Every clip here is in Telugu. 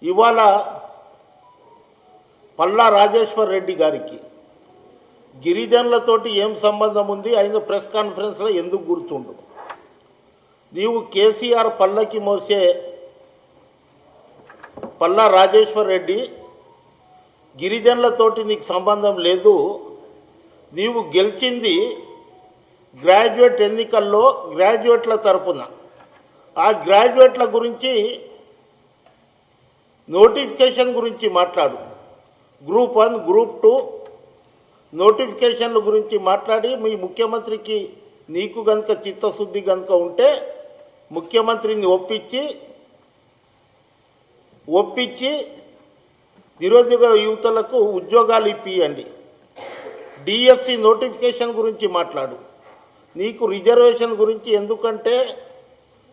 ఇవాళ పల్లా రాజేశ్వర్ రెడ్డి గారికి గిరిజనులతోటి ఏం సంబంధం ఉంది? ఆయన ప్రెస్ కాన్ఫరెన్స్లో ఎందుకు గుర్తుండు? నీవు కేసీఆర్ పల్లకి మోసే పల్లా రాజేశ్వర్ రెడ్డి గిరిజనులతోటి నీకు సంబంధం లేదు. నీవు గెలిచింది గ్రాడ్యుయేట్ ఎన్నికల్లో గ్రాడ్యుయేట్ల తరపున. ఆ గ్రాడ్యుయేట్ల గురించి నోటిఫికేషన్ గురించి మాట్లాడు. గ్రూప్ 1 గ్రూప్ 2 నోటిఫికేషన్ల గురించి మాట్లాడి మీ ముఖ్యమంత్రికి నీకు గనుక చిత్తశుద్ధి గనుక ఉంటే ముఖ్యమంత్రిని ఒప్పించి నిరుద్యోగ యువతలకు ఉద్యోగాలు ఇప్పియండి. డిఎస్సి నోటిఫికేషన్ గురించి మాట్లాడు. నీకు రిజర్వేషన్ గురించి ఎందుకంటే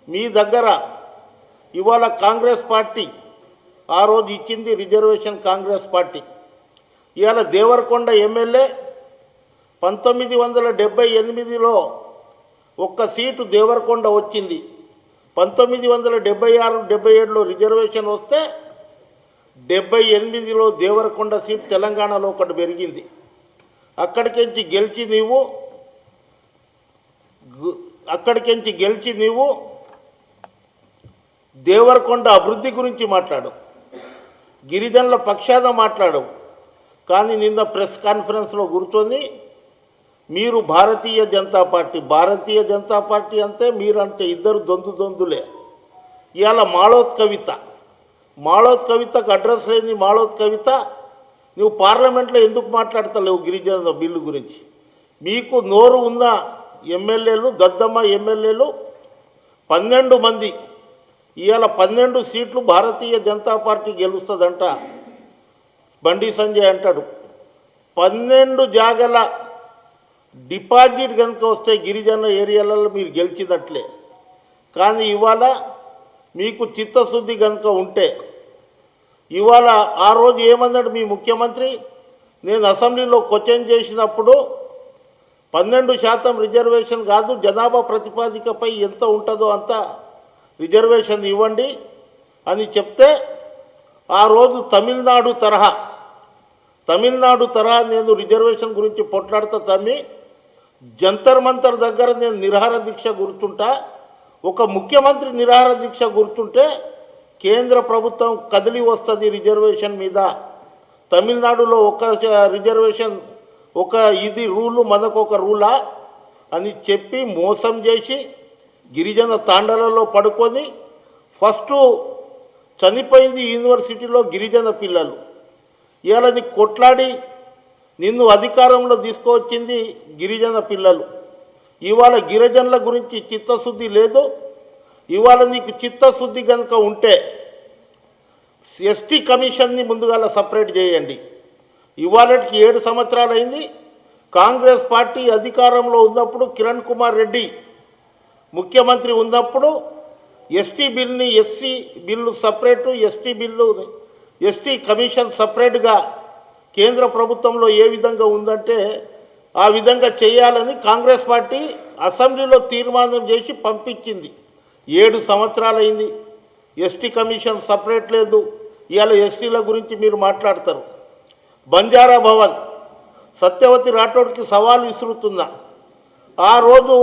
మీ దగ్గర ఇవాళ కాంగ్రెస్ పార్టీ ఆ రోజు ఇచ్చింది రిజర్వేషన్. కాంగ్రెస్ పార్టీ ఇవాళ దేవరకొండ ఎమ్మెల్యే 1978లో ఒక్క సీటు దేవరకొండ వచ్చింది. 1976-77లో రిజర్వేషన్ వస్తే 78లో దేవరకొండ సీటు తెలంగాణలో ఒకటి పెరిగింది. అక్కడికెంచి గెలిచి నీవు దేవరకొండ అభివృద్ధి గురించి మాట్లాడు, గిరిజనుల పక్షాన మాట్లాడు. కానీ నిన్న ప్రెస్ కాన్ఫరెన్స్లో కూర్చొని మీరు భారతీయ జనతా పార్టీ అంటే మీరంటే ఇద్దరు దొందులే. ఇవాళ మాళోత్ కవితకు అడ్రస్ లేని మాళోత్ కవిత నువ్వు పార్లమెంట్లో ఎందుకు మాట్లాడతలేవు గిరిజనుల బిల్లు గురించి? మీకు నోరు ఉన్న ఎమ్మెల్యేలు, దద్దమ్మ ఎమ్మెల్యేలు 12 మంది. ఇవాళ 12 సీట్లు భారతీయ జనతా పార్టీ గెలుస్తుందంట. బండి సంజయ్ అంటాడు 12 జాగల డిపాజిట్ కనుక వస్తే గిరిజన ఏరియాలలో మీరు గెలిచినట్లే. కానీ ఇవాళ మీకు చిత్తశుద్ధి కనుక ఉంటే ఇవాళ ఆ రోజు ఏమన్నాడు మీ ముఖ్యమంత్రి? నేను అసెంబ్లీలో క్వశ్చన్ చేసినప్పుడు 12% రిజర్వేషన్ కాదు, జనాభా ప్రతిపాదికపై ఎంత ఉంటుందో అంత రిజర్వేషన్ ఇవ్వండి అని చెప్తే ఆ రోజు తమిళనాడు తరహా నేను రిజర్వేషన్ గురించి పొట్లాడుతా తమ్మి, జంతర్ మంతర్ దగ్గర నేను నిరాహార దీక్ష గుర్తుంటా. ఒక ముఖ్యమంత్రి నిరాహార దీక్ష గుర్తుంటే కేంద్ర ప్రభుత్వం కదిలి వస్తుంది రిజర్వేషన్ మీద. తమిళనాడులో ఒక రిజర్వేషన్ ఇది రూలు, మనకొక రూలా అని చెప్పి మోసం చేసి గిరిజన తాండలలో పడుకొని ఫస్ట్ చనిపోయింది యూనివర్సిటీలో గిరిజన పిల్లలు. ఇవాళ కొట్లాడి నిన్ను అధికారంలో తీసుకువచ్చింది గిరిజన పిల్లలు. ఇవాళ గిరిజనుల గురించి చిత్తశుద్ధి లేదు. ఇవాళ నీకు చిత్తశుద్ధి కనుక ఉంటే ఎస్టీ కమిషన్ని ముందుగా సపరేట్ చేయండి. ఇవాళకి 7 సంవత్సరాలు అయింది. కాంగ్రెస్ పార్టీ అధికారంలో ఉన్నప్పుడు కిరణ్ కుమార్ రెడ్డి ముఖ్యమంత్రి ఉన్నప్పుడు ST bill separate, ST commission సపరేట్గా కేంద్ర ప్రభుత్వంలో ఏ విధంగా ఉందంటే ఆ విధంగా చేయాలని కాంగ్రెస్ పార్టీ అసెంబ్లీలో తీర్మానం చేసి పంపించింది. 7 సంవత్సరాలు అయింది. ఎస్టీ కమిషన్ సపరేట్ లేదు. ఇవాళ ఎస్టీల గురించి మీరు మాట్లాడతారు. బంజారా భవన్ సత్యవతి రాఠోడ్కి సవాల్ విసురుతున్నా. ఆ రోజు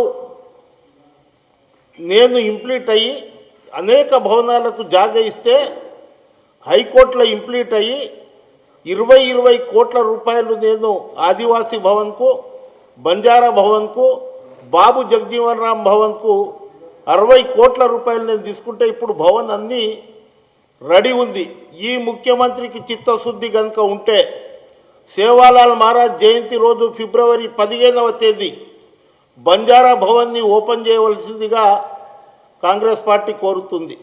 నేను ఇంప్లీట్ అయ్యి అనేక భవనాలకు జాగా ఇస్తే హైకోర్టులో ఇంప్లీట్ అయ్యి 20 కోట్ల రూపాయలు నేను ఆదివాసీ భవన్కు, బంజారా భవన్కు, బాబు జగజీవన్ రామ్ భవన్కు 60 కోట్ల రూపాయలు నేను తీసుకుంటే ఇప్పుడు భవన్ అన్నీ రెడీ ఉంది. ఈ ముఖ్యమంత్రికి చిత్తశుద్ధి కనుక ఉంటే సేవాలాల్ మహారాజ్ జయంతి రోజు ఫిబ్రవరి 15వ తేదీ బంజారా భవన్ని ఓపెన్ చేయవలసిందిగా కాంగ్రెస్ పార్టీ కోరుతుంది.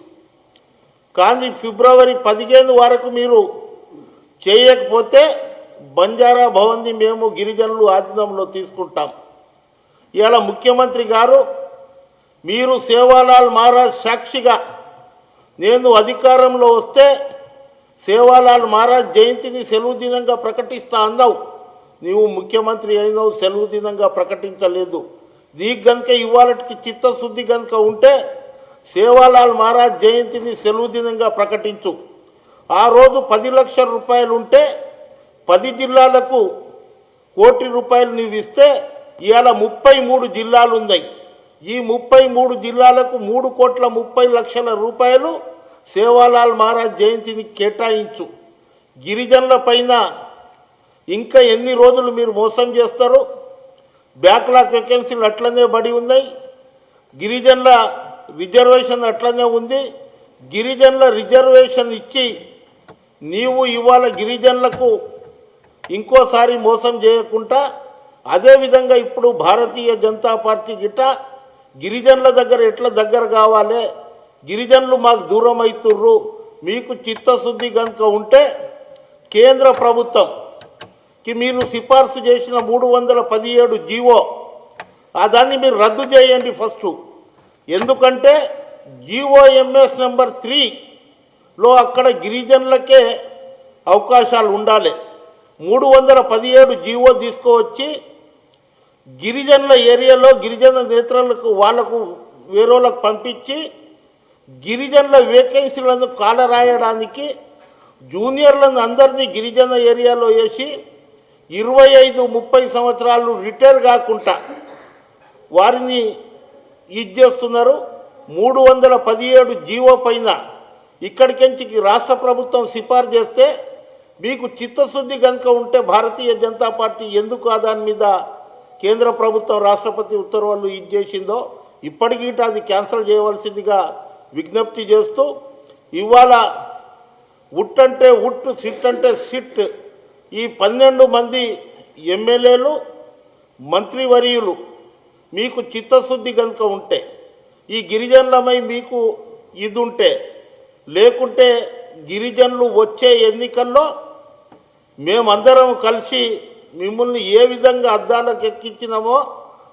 కానీ ఫిబ్రవరి 15 వరకు మీరు చేయకపోతే బంజారా భవన్ని మేము గిరిజనులు ఆధీనంలో తీసుకుంటాం. ఇలా ముఖ్యమంత్రి గారు మీరు సేవాలాల్ మహారాజ్ సాక్షిగా నేను అధికారంలో వస్తే సేవాలాల్ మహారాజ్ జయంతిని సెలవు దినంగా ప్రకటిస్తా అన్నావు. నీవు ముఖ్యమంత్రి అయినావు, సెలవు దినంగా ప్రకటించలేదు. నీకు గనుక ఇవాళకి చిత్తశుద్ధి కనుక ఉంటే సేవాలాల్ మహారాజ్ జయంతిని సెలవు దినంగా ప్రకటించు. ఆ రోజు 10 లక్షల రూపాయలు ఉంటే 10 జిల్లాలకు కోటి రూపాయలు నువ్వు ఇస్తే ఇవాళ 33 జిల్లాలు ఉన్నాయి. ఈ 33 జిల్లాలకు 3,30,00,000 రూపాయలు సేవాలాల్ మహారాజ్ జయంతిని కేటాయించు. గిరిజనుల పైన ఇంకా ఎన్ని రోజులు మీరు మోసం చేస్తారు? బ్యాక్లాగ్ వేకెన్సీలు అట్లనే బడి ఉన్నాయి. గిరిజనుల రిజర్వేషన్ అట్లనే ఉంది. గిరిజనుల రిజర్వేషన్ ఇచ్చి నీవు ఇవాళ గిరిజనులకు ఇంకోసారి మోసం చేయకుండా అదేవిధంగా ఇప్పుడు భారతీయ జనతా పార్టీ గిట్ట గిరిజనుల దగ్గర ఎట్లా దగ్గర కావాలి, గిరిజనులు మాకు దూరం అవుతుర్రు, మీకు చిత్తశుద్ధి కనుక ఉంటే కేంద్ర ప్రభుత్వంకి మీరు సిఫార్సు చేసిన 317 జీవో దాన్ని మీరు రద్దు చేయండి ఫస్ట్. ఎందుకంటే జీవోఎంఎస్ నెంబర్ 3లో అక్కడ గిరిజనులకే అవకాశాలు ఉండాలి. 317 జీవో తీసుకువచ్చి గిరిజనుల ఏరియాలో గిరిజన నేతలకు వాళ్లకు వేరేలకు పంపించి గిరిజనుల వేకెన్సీలను కాలరాయడానికి జూనియర్లను అందరినీ గిరిజన ఏరియాలో వేసి 25-30 సంవత్సరాలు రిటైర్ కాకుండా వారిని ఇది చేస్తున్నారు. 317 జీవో పైన ఇక్కడికెంచి రాష్ట్ర ప్రభుత్వం సిఫార్సు చేస్తే మీకు చిత్తశుద్ధి కనుక ఉంటే భారతీయ జనతా పార్టీ ఎందుకు దాని మీద కేంద్ర ప్రభుత్వం రాష్ట్రపతి ఉత్తర్వులు ఇది చేసిందో ఇప్పటికీ అది క్యాన్సిల్ చేయవలసిందిగా విజ్ఞప్తి చేస్తూ, ఇవాళ ఉట్ అంటే ఉట్, సిట్ అంటే సిట్, ఈ 12 మంది ఎమ్మెల్యేలు మంత్రివర్యులు మీకు చిత్తశుద్ధి కనుక ఉంటే ఈ గిరిజనులమై మీకు ఇది ఉంటే, లేకుంటే గిరిజనులు వచ్చే ఎన్నికల్లో మేమందరం కలిసి మిమ్మల్ని ఏ విధంగా అద్దాలకు ఎక్కించినామో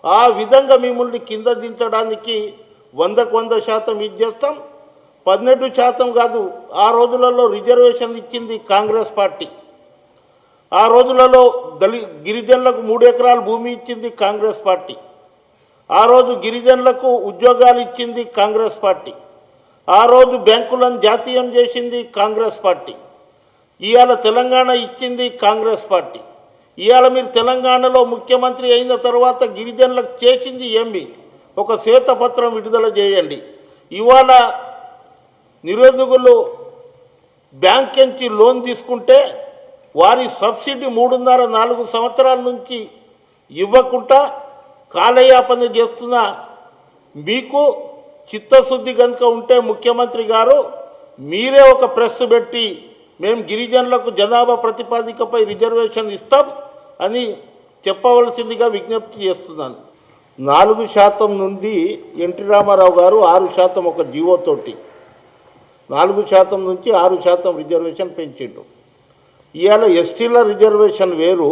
ఆ విధంగా మిమ్మల్ని కింద దించడానికి 100% ఇది చేస్తాం. 12% కాదు, ఆ రోజులలో రిజర్వేషన్లు ఇచ్చింది కాంగ్రెస్ పార్టీ. ఆ రోజులలో గిరిజనులకు 3 ఎకరాల భూమి ఇచ్చింది కాంగ్రెస్ పార్టీ. ఆ రోజు గిరిజనులకు ఉద్యోగాలు ఇచ్చింది కాంగ్రెస్ పార్టీ. ఆ రోజు బ్యాంకులను జాతీయం చేసింది కాంగ్రెస్ పార్టీ. ఇవాళ తెలంగాణ ఇచ్చింది కాంగ్రెస్ పార్టీ. ఇవాళ మీరు తెలంగాణలో ముఖ్యమంత్రి అయిన తర్వాత గిరిజనులకు చేసింది ఏమి? ఒక శ్వేతపత్రం విడుదల చేయండి. ఇవాళ నిరుద్యోగులు బ్యాంక్ నుంచి లోన్ తీసుకుంటే వారి సబ్సిడీ 3.5-4 సంవత్సరాల నుంచి ఇవ్వకుండా కాలయాపన చేస్తున్న మీకు చిత్తశుద్ధి కనుక ఉంటే ముఖ్యమంత్రి గారు మీరే ఒక ప్రెస్ పెట్టి మేము గిరిజనులకు జనాభా ప్రతిపాదికపై రిజర్వేషన్ ఇస్తాం అని చెప్పవలసిందిగా విజ్ఞప్తి చేస్తున్నాను. 4% నుండి ఎన్టీ రామారావు గారు 6% ఒక జీవోతోటి 4% నుంచి 6% రిజర్వేషన్ పెంచిండు. ఇవాళ ఎస్టీల రిజర్వేషన్ వేరు,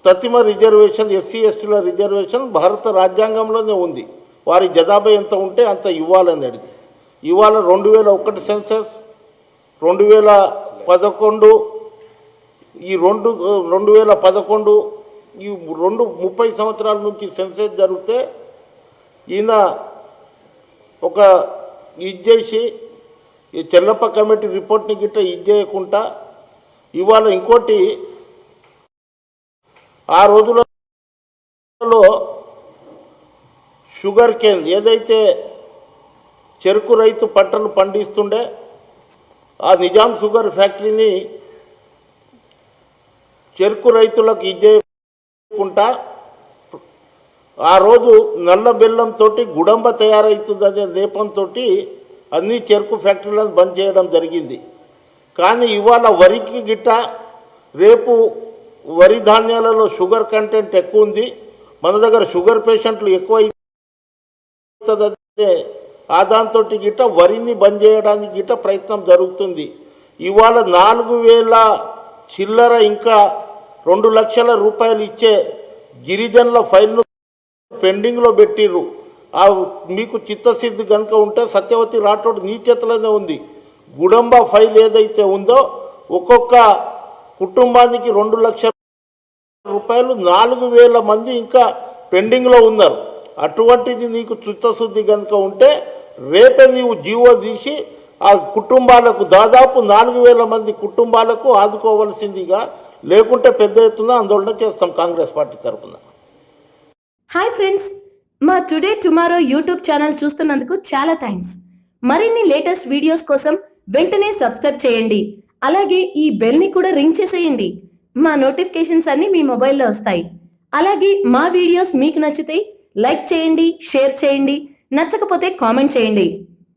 తతిమ రిజర్వేషన్, ఎస్సీ ఎస్టీల రిజర్వేషన్ భారత రాజ్యాంగంలోనే ఉంది. వారి జనాభా ఎంత ఉంటే అంత ఇవ్వాలనేది. ఇవాళ 2001 సెన్సస్, 2011 ఈ 2011 ఈ 30 సంవత్సరాల నుంచి సెన్సస్ జరిగితే ఈయన ఒక ఇది చేసి ఈ చెల్లప్ప కమిటీ రిపోర్ట్ని గిట్ట ఇది చేయకుండా ఇవాళ ఇంకోటి ఆ రోజులలో షుగర్ కేన్ ఏదైతే చెరుకు రైతు పంటలు పండిస్తుండే ఆ నిజాం షుగర్ ఫ్యాక్టరీని చెరుకు రైతులకు ఇచ్చేయకుండా ఆ రోజు నల్ల బెల్లంతో గుడంబ తయారవుతుందనే నేపంతో అన్ని చెరుకు ఫ్యాక్టరీలను బంద్ చేయడం జరిగింది. కానీ ఇవాళ వరికి గిట్ట రేపు వరి ధాన్యాలలో షుగర్ కంటెంట్ ఎక్కువ ఉంది, మన దగ్గర షుగర్ పేషెంట్లు ఎక్కువ అవుతుందంటే దాంతో గిట్ట వరిని బంద్ చేయడానికి గిట్ట ప్రయత్నం జరుగుతుంది. ఇవాళ 4,000 చిల్లర ఇంకా 2 లక్షల రూపాయలు ఇచ్చే గిరిజనుల ఫైల్ను పెండింగ్లో పెట్టిర్రు. మీకు చిత్తశుద్ధి కనుక ఉంటే సత్యవతి రాఠోడ్ నీ చేతిలోనే ఉంది. గుడంబ ఫైల్ ఏదైతే ఉందో ఒక్కొక్క కుటుంబానికి 2 లక్షల రూపాయలు, 4,000 మంది ఇంకా పెండింగ్లో ఉన్నారు. అటువంటిది నీకు చిత్తశుద్ధి కనుక ఉంటే రేపే నీవు జీవో తీసి ఆ కుటుంబాలకు దాదాపు 4,000 మంది కుటుంబాలకు ఆదుకోవాల్సిందిగా, లేకుంటే పెద్ద ఎత్తున ఆందోళన చేస్తాం కాంగ్రెస్ పార్టీ తరఫున. హాయ్ ఫ్రెండ్స్, మా టుడే టుమారో యూట్యూబ్ ఛానల్ చూస్తున్నందుకు చాలా థ్యాంక్స్. మరిన్ని లేటెస్ట్ వీడియోస్ కోసం వెంటనే సబ్స్క్రైబ్ చేయండి. అలాగే ఈ బెల్ని కూడా రింగ్ చేసేయండి. మా నోటిఫికేషన్స్ అన్ని మీ మొబైల్లో వస్తాయి. అలాగే మా వీడియోస్ మీకు నచ్చితే లైక్ చేయండి, షేర్ చేయండి, నచ్చకపోతే కామెంట్ చేయండి.